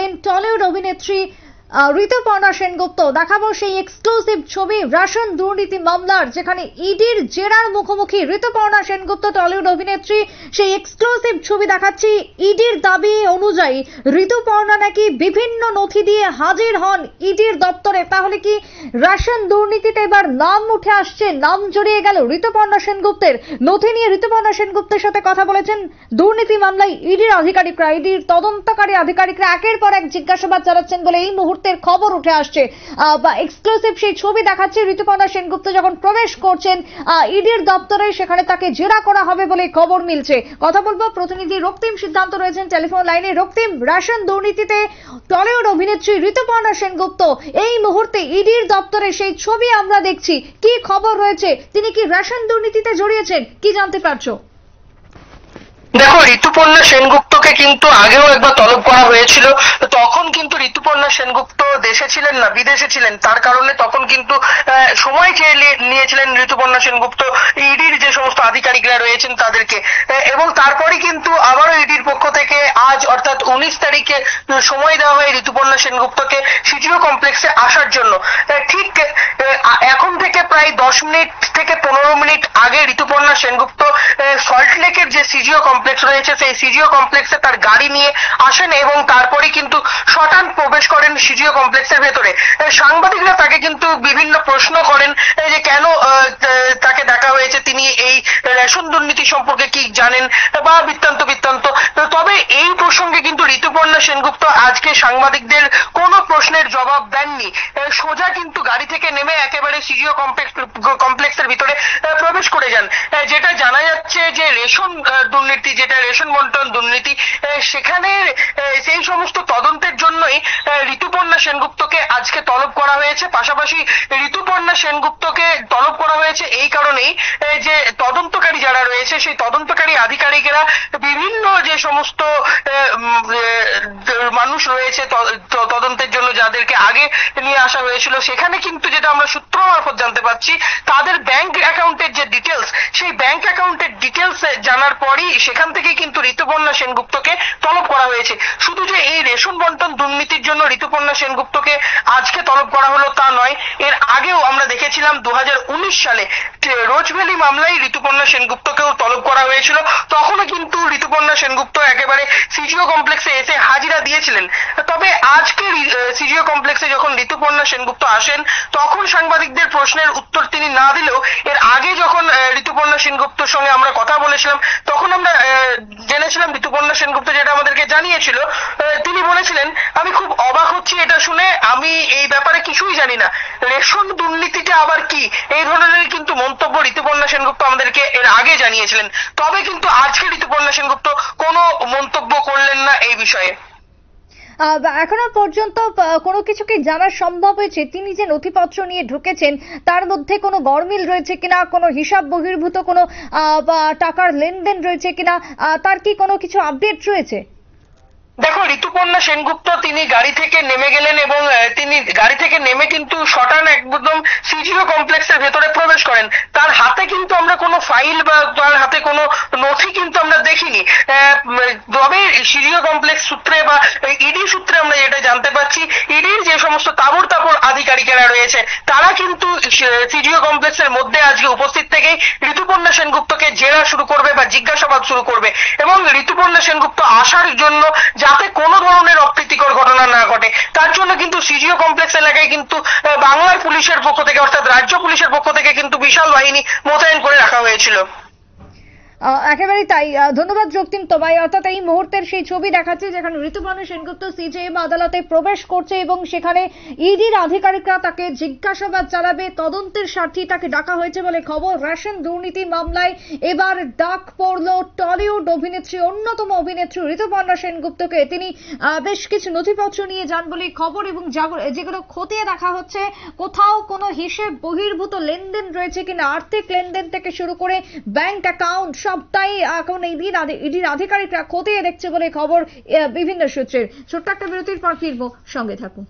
হলেন টলিউড অভিনেত্রী ঋতুপর্ণা সেনগুপ্ত। দেখাবো সেই এক্সক্লুসিভ ছবি রেশন দুর্নীতি মামলার, যেখানে ইডির জেরার মুখোমুখি ঋতুপর্ণা সেনগুপ্ত টলিউড অভিনেত্রী। সেই এক্সক্লুসিভ ছবি দেখাচ্ছি। ইডির দাবি অনুযায়ী ঋতুপর্ণা নাকি বিভিন্ন নথি দিয়ে হাজির হন ইডির দপ্তরে। তাহলে কি রেশন দুর্নীতিতে এবার নাম উঠে আসছে, নাম জড়িয়ে গেল ঋতুপর্ণা সেনগুপ্তের? নথি নিয়ে ঋতুপর্ণা সেনগুপ্তের সাথে কথা বলেছেন দুর্নীতি মামলায় ইডির আধিকারিকরা। ইডির তদন্তকারী আধিকারিকরা একের পর এক জিজ্ঞাসাবাদ চালাচ্ছেন বলে এই মুহূর্তে খবর উঠে আসছে। বা এক্সক্লুসিভ সেই ছবি দেখাচ্ছে ঋতুপর্ণা সেনগুপ্ত যখন প্রবেশ করছেন ইডির দপ্তরে, সেখানে তাকে জেরা করা হবে বলে খবর মিলছে। কথা বলবো প্রতিনিধি রক্তিম সিদ্ধান্ত রয়েছেন টেলিফোন লাইনে। রক্তিম, রেশন দুর্নীতিতে টলিউড অভিনেত্রী ঋতুপর্ণা সেনগুপ্ত এই মুহূর্তে ইডির দপ্তরে, সেই ছবি আমরা দেখছি। কি খবর রয়েছে? তিনি কি রেশন দুর্নীতিতে জড়িয়েছেন, কি জানতে পারছো? দেখো, ঋতুপর্ণা সেনগুপ্তকে কিন্তু আগেও একবার তলব করা হয়েছিল। তখন কিন্তু ঋতুপর্ণা সেনগুপ্ত দেশে ছিলেন না, বিদেশে ছিলেন। তার কারণে তখন কিন্তু সময় চেয়ে নিয়েছিলেন ঋতুপর্ণা সেনগুপ্ত ইডির যে সমস্ত আধিকারিকরা রয়েছেন তাদেরকে। এবং তারপরে কিন্তু আবারও ইডির পক্ষ থেকে আজ অর্থাৎ 19 তারিখে সময় দেওয়া হয় ঋতুপর্ণা সেনগুপ্তকে সিজিও কমপ্লেক্সে আসার জন্য। ঠিক এখন থেকে প্রায় 10 মিনিট থেকে 15 মিনিট আগে ঋতুপর্ণা সেনগুপ্ত সল্টলেকের যে সিজিও কমপ্লেক্স রয়েছে সেই সিজিও কমপ্লেক্সে তার গাড়ি নিয়ে আসেন এবং তারপরে কিন্তু শটান প্রবেশ করেন সিজিও কমপ্লেক্সের ভেতরে। সাংবাদিকরা তাকে কিন্তু বিভিন্ন প্রশ্ন করেন যে কেন তাকে ডাকা হয়েছে, তিনি এই রেশন দুর্নীতি সম্পর্কে কি জানেন বা বৃত্তান্ত। তবে এই প্রসঙ্গে কিন্তু ঋতুপর্ণা সেনগুপ্ত আজকে সাংবাদিকদের কোনো প্রশ্নের জবাব দেননি। সোজা কিন্তু গাড়ি থেকে নেমে একেবারে সিজিও কমপ্লেক্সের ভিতরে প্রবেশ করে যান। যেটা জানা যাচ্ছে যে রেশন দুর্নীতি, যেটা রেশন বন্টন দুর্নীতি, সেখানে সেই সমস্ত তদন্তের জন্যই ঋতুপর্ণা সেনগুপ্তকে আজকে তলব করা হয়েছে। পাশাপাশি ঋতুপর্ণা সেনগুপ্তকে তলব করা হয়েছে এই কারণেই যে তদন্তকারী যারা রয়েছে সেই তদন্তকারী আধিকারিকেরা বিভিন্ন যে সমস্ত মানুষ রয়েছে তদন্তের জন্য যাদেরকে আগে নিয়ে আসা হয়েছিল, সেখানে কিন্তু যেটা আমরা সূত্র মারফত জানতে পারছি, তাদের ব্যাংক অ্যাকাউন্টের যে ডিটেলস, সেই ব্যাংক অ্যাকাউন্টের ডিটেলস জানার পরই সেখান থেকে কিন্তু ঋতুপর্ণা সেনগুপ্তকে তলব করা হয়েছে। শুধু যে এই রেশন বন্টন দুর্নীতির জন্য ঋতুপর্ণা সেনগুপ্তকে আজকে তলব করা হলো তা নয়, এর আগেও আমরা দেখেছিলাম 2019 সালে রোজভ্যালি মামলায় ঋতুপর্ণা সেনগুপ্তকেও তলব করা হয়েছিল। তখনও কিন্তু ঋতুপর্ণা সেনগুপ্ত একেবারে সিজিও কমপ্লেক্সে এসে হাজিরা দিয়েছিলেন। তবে আজকে সিজিও কমপ্লেক্সে যখন ঋতুপর্ণা সেনগুপ্ত আসেন তখন সাংবাদিকদের প্রশ্নের উত্তর তিনি না দিলেও এর আগে যখন ঋতুপর্ণা সেনগুপ্তর সঙ্গে আমরা কথা বলেছিলাম তখন আমরা জেনেছিলাম ঋতুপর্ণা সেনগুপ্ত যেটা আমাদেরকে জানিয়েছিল, তিনি বলেছিলেন আমি খুব অবাক হচ্ছি এটা শুনে, আমি এই ব্যাপারে কিছুই জানি না, রেশন দুর্নীতিটা আবার কি, এই ধরনের কিন্তু মন্তব্য ঋতুপর্ণা সেনগুপ্ত আমাদেরকে এর আগে জানিয়েছিলেন। তবে কিন্তু আজকে ঋতুপর্ণা সেনগুপ্ত কোনো মন্তব্য করলেন না এই বিষয়ে। এখনো পর্যন্ত কোনো কিছু কি জানা সম্ভব হয়েছে? তিনি যে নথিপত্র নিয়ে ঢুকেছেন তার মধ্যে কোনো গরমিল রয়েছে কিনা, কোনো হিসাব বহির্ভূত কোনো টাকার লেনদেন রয়েছে কিনা, তার কি কোনো কিছু আপডেট রয়েছে? দেখো, ঋতুপর্ণা সেনগুপ্ত তিনি গাড়ি থেকে নেমে গেলেন এবং তিনি গাড়ি থেকে নেমে কিন্তু শটান একদম সিজিও কমপ্লেক্সের ভেতরে প্রবেশ করেন। তার হাতে কিন্তু আমরা কোনো ফাইল বা তার হাতে কোনো নথি কিন্তু আমরা দেখিনি। তবে সিজিও কমপ্লেক্স সূত্রে বা ইডি সূত্রে আমরা যেটা জানতে পারছি, ইডির যে সমস্ত তাবড় আধিকারিকেরা রয়েছে তারা কিন্তু সিজিও কমপ্লেক্সের মধ্যে আজকে উপস্থিত থেকেই ঋতুপর্ণা সেনগুপ্তকে জেরা শুরু করবে বা জিজ্ঞাসাবাদ শুরু করবে এবং ঋতুপর্ণা সেনগুপ্ত আসার জন্য যাতে কোনো ধরনের অপ্রীতিকর ঘটনা না ঘটে তার জন্য কিন্তু সিজিও কমপ্লেক্স এলাকায় কিন্তু বাংলার পুলিশের পক্ষ থেকে অর্থাৎ রাজ্য পুলিশের পক্ষ থেকে কিন্তু বিশাল বাহিনী মোতায়েন করে রাখা হয়েছিল। একেবারেই তাই। ধন্যবাদ রক্তিম তোমায়। অর্থাৎ এই মুহূর্তের সেই ছবি দেখাচ্ছে যেখানে ঋতুপর্ণা সেনগুপ্ত সিজেএম আদালতে প্রবেশ করছে এবং সেখানে ইডির আধিকারিকরা তাকে জিজ্ঞাসাবাদ চালাবে, তদন্তের স্বার্থেই তাকে ডাকা হয়েছে বলে খবর। রেশন দুর্নীতি মামলায় এবার ডাক পড়ল টলিউড অভিনেত্রী, অন্যতম অভিনেত্রী ঋতুপর্ণা সেনগুপ্তকে। তিনি বেশ কিছু নথিপত্র নিয়ে যান বলে খবর এবং যেগুলো খতিয়ে দেখা হচ্ছে কোথাও কোনো হিসেব বহির্ভূত লেনদেন রয়েছে কিনা, আর্থিক লেনদেন থেকে শুরু করে ব্যাংক অ্যাকাউন্ট সবটাই এখন ইডির আধিকারিকরা খতিয়ে দেখছে বলে খবর বিভিন্ন সূত্রের। ছোট্ট একটা বিরতির পর ফিরবো, সঙ্গে থাকুন।